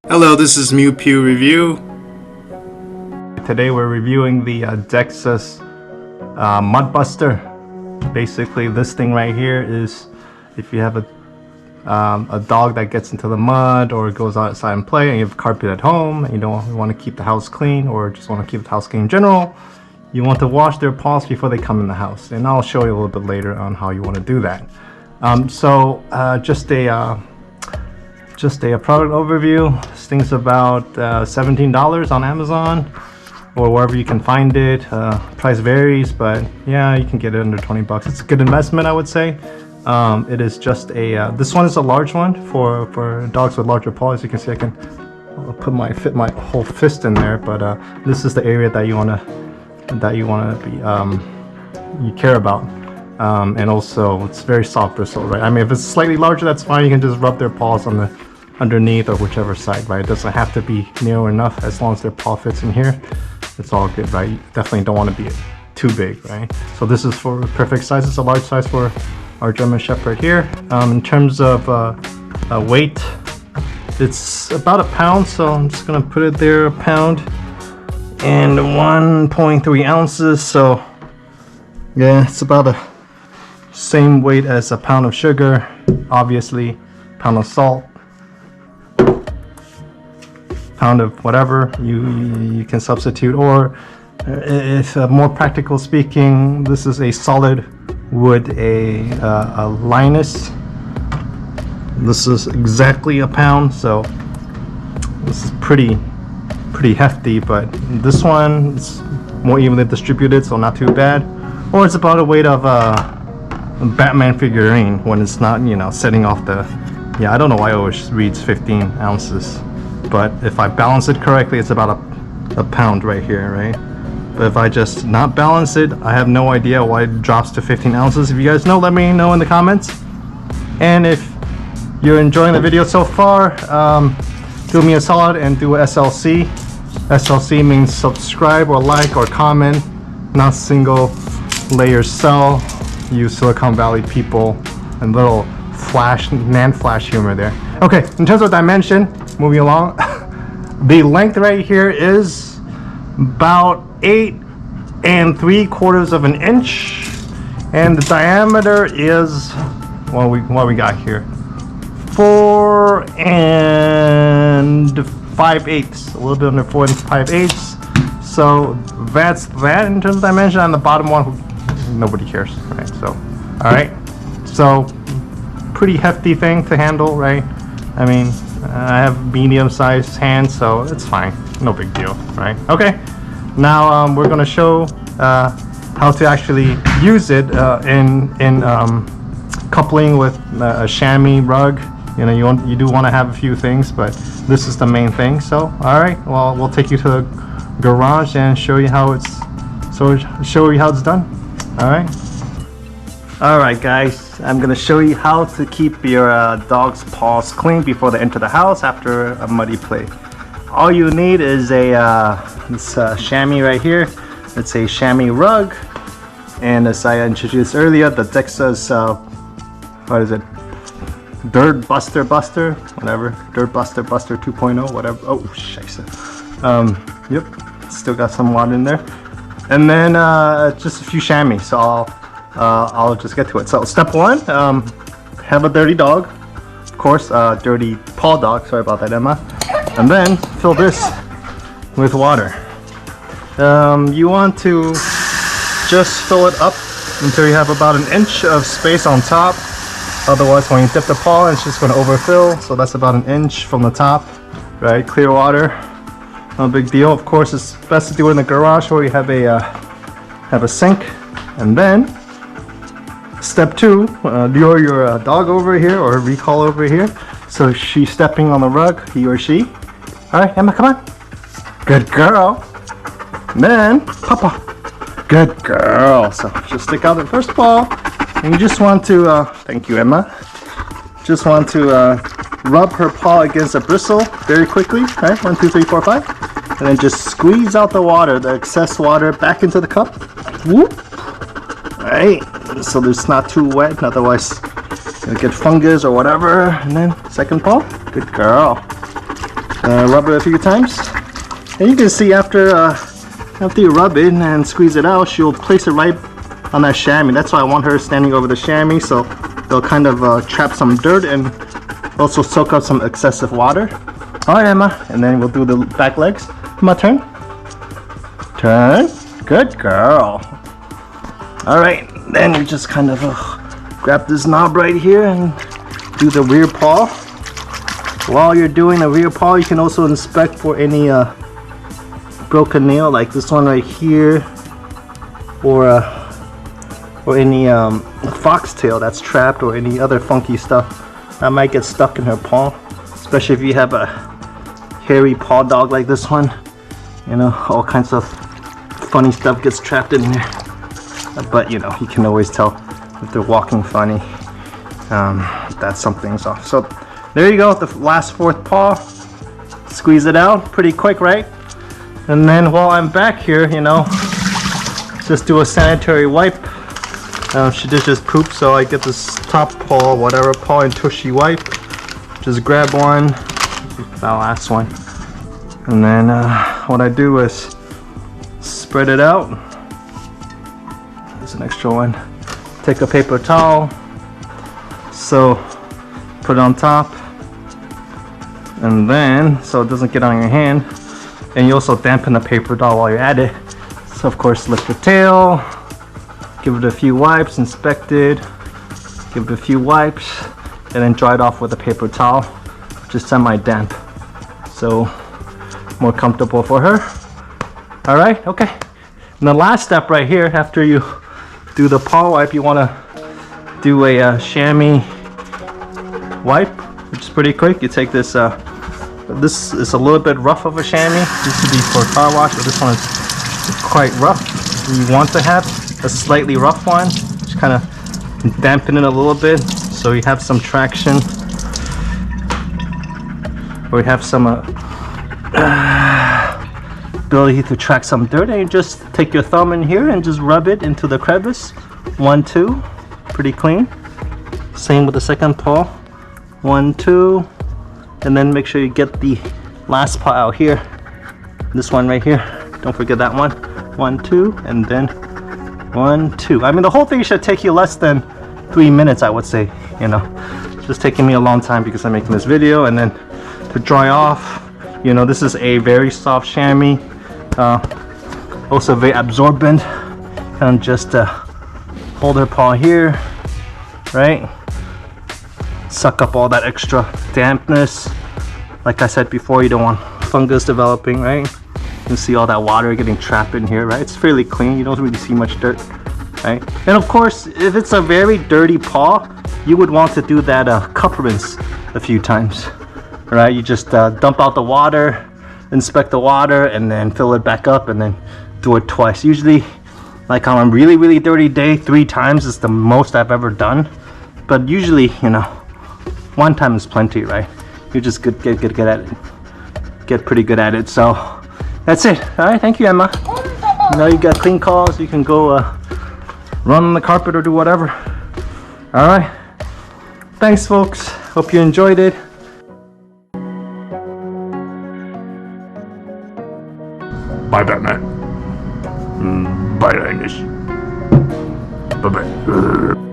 Hello, this is Mew Pew Review. Today we're reviewing the Dexus Mud Buster. Basically, this thing right here is if you have a dog that gets into the mud or goes outside and play, and you have carpet at home and you don't want to keep the house clean or just want to keep the house clean in general, you want to wash their paws before they come in the house. And I'll show you a little bit later on how you want to do that. Just a product overview. This thing's about $17 on Amazon or wherever you can find it. Price varies, but yeah, you can get it under 20 bucks. It's a good investment, I would say. It is just a this one is a large one for dogs with larger paws. You can see I can fit my whole fist in there, but this is the area that you wanna be you care about. And also it's very soft bristle, right? I mean, if it's slightly larger, that's fine. You can just rub their paws on the underneath or whichever side, right? It doesn't have to be narrow enough. As long as their paw fits in here, it's all good, right? You definitely don't want to be too big, right? So this is for perfect size. It's a large size for our German Shepherd here. In terms of weight, it's about a pound, so I'm just gonna put it there, a pound and 1.3 ounces. So yeah, it's about the same weight as a pound of sugar, obviously, pound of salt, pound of whatever you can substitute, or if more practical speaking, this is a solid wood, a Linus. This is exactly a pound, so this is pretty hefty, but this one is more evenly distributed, so not too bad. Or it's about the weight of a Batman figurine when it's not, you know, setting off the, yeah, I don't know why it always reads 15 ounces, but if I balance it correctly, it's about a pound right here, right? But if I just not balance it, I have no idea why it drops to 15 ounces. If you guys know, let me know in the comments. And if you're enjoying the video so far, do me a solid and do a SLC. SLC means subscribe or like or comment, not single layer cell. Use Silicon Valley people and little NAND flash humor there. Okay, in terms of dimension, moving along, the length right here is about 8 3/4 of an inch, and the diameter is what we got here, 4 5/8, a little bit under 4 5/8. So that's that in terms of dimension. On the bottom one, nobody cares, right? So, all right, so pretty hefty thing to handle, right? I mean, I have medium-sized hands, so it's fine, no big deal, right? Okay, now we're gonna show how to actually use it in coupling with a chamois rug. You know, you do want to have a few things, but this is the main thing. So, all right, well, we'll take you to the garage and show you how it's done. All right guys, I'm gonna show you how to keep your dog's paws clean before they enter the house after a muddy play. All you need is this chamois right here. It's a chamois rug, and as I introduced earlier, the Dexus what is it, Dirt Buster whatever, Dirt Buster 2.0, whatever. Oh scheisse. Yep, still got some water in there. And then just a few chamois, so I'll just get to it. So step one, have a dirty dog, of course, dirty paw dog, sorry about that, Emma. And then fill this with water. You want to just fill it up until you have about an inch of space on top. Otherwise, when you dip the paw, it's just going to overfill. So that's about an inch from the top, right? Clear water. No big deal. Of course, it's best to do it in the garage where you have a sink. And then step two, lure your dog over here or recall over here. So she's stepping on the rug, he or she. All right, Emma, come on. Good girl. And then Papa. Good girl. So just stick out the first paw, and you just want to, thank you, Emma. Just want to rub her paw against a bristle very quickly. Right, 1, 2, 3, 4, 5. And then just squeeze out the water, the excess water, back into the cup. Whoop. Right, so it's not too wet, otherwise you'll get fungus or whatever. And then second paw. Good girl. Rub it a few times. And you can see after you rub it and squeeze it out, she'll place it right on that chamois. That's why I want her standing over the chamois, so they'll kind of trap some dirt and also soak up some excessive water. Alright, Emma, and then we'll do the back legs. Emma, turn. Turn. Good girl. Alright, then you just kind of grab this knob right here and do the rear paw. While you're doing the rear paw, you can also inspect for any broken nail, like this one right here, or any foxtail that's trapped, or any other funky stuff that might get stuck in her paw. Especially if you have a hairy paw dog like this one, you know, all kinds of funny stuff gets trapped in there. But you know, you can always tell if they're walking funny, that something's off. So there you go, the last fourth paw. Squeeze it out pretty quick, right? And then while I'm back here, you know, just do a sanitary wipe. She did just poop, so I get this top paw, whatever paw and tushy wipe. Just grab one, that last one, and then what I do is spread it out. There's an extra one. Take a paper towel, so put it on top, and then so it doesn't get on your hand, and you also dampen the paper towel while you're at it. So of course, lift the tail, give it a few wipes, inspect it, give it a few wipes, and then dry it off with a paper towel, which is semi-damp, so more comfortable for her. All right, okay. And the last step right here, after you do the paw wipe, you want to do a chamois wipe, which is pretty quick. You take this, this is a little bit rough of a chamois. This would be for car wash, but this one is quite rough. You want to have a slightly rough one, just kind of dampen it a little bit so you have some traction, or you have some ability to track some dirt. And you just take your thumb in here and just rub it into the crevice. 1, 2, pretty clean. Same with the second paw. 1, 2, and then make sure you get the last paw out here. This one right here. Don't forget that one. 1, 2, and then 1, 2. I mean, the whole thing should take you less than 3 minutes, I would say. You know, it's just taking me a long time because I'm making this video. And then to dry off, you know, this is a very soft chamois, also very absorbent. And just hold her paw here, right? Suck up all that extra dampness. Like I said before, you don't want fungus developing, right? You can see all that water getting trapped in here, right? It's fairly clean. You don't really see much dirt, right? And of course, if it's a very dirty paw, you would want to do that cup rinse a few times, right? You just dump out the water, inspect the water, and then fill it back up, and then do it twice. Usually, like on a really, really dirty day, 3 times is the most I've ever done. But usually, you know, 1 time is plenty, right? You just get at it, get pretty good at it. So that's it. All right, thank you, Emma. Now you got clean claws. You can go run on the carpet or do whatever. All right. Thanks, folks. Hope you enjoyed it. Bye, Batman. Bye, Ernest. Bye-bye.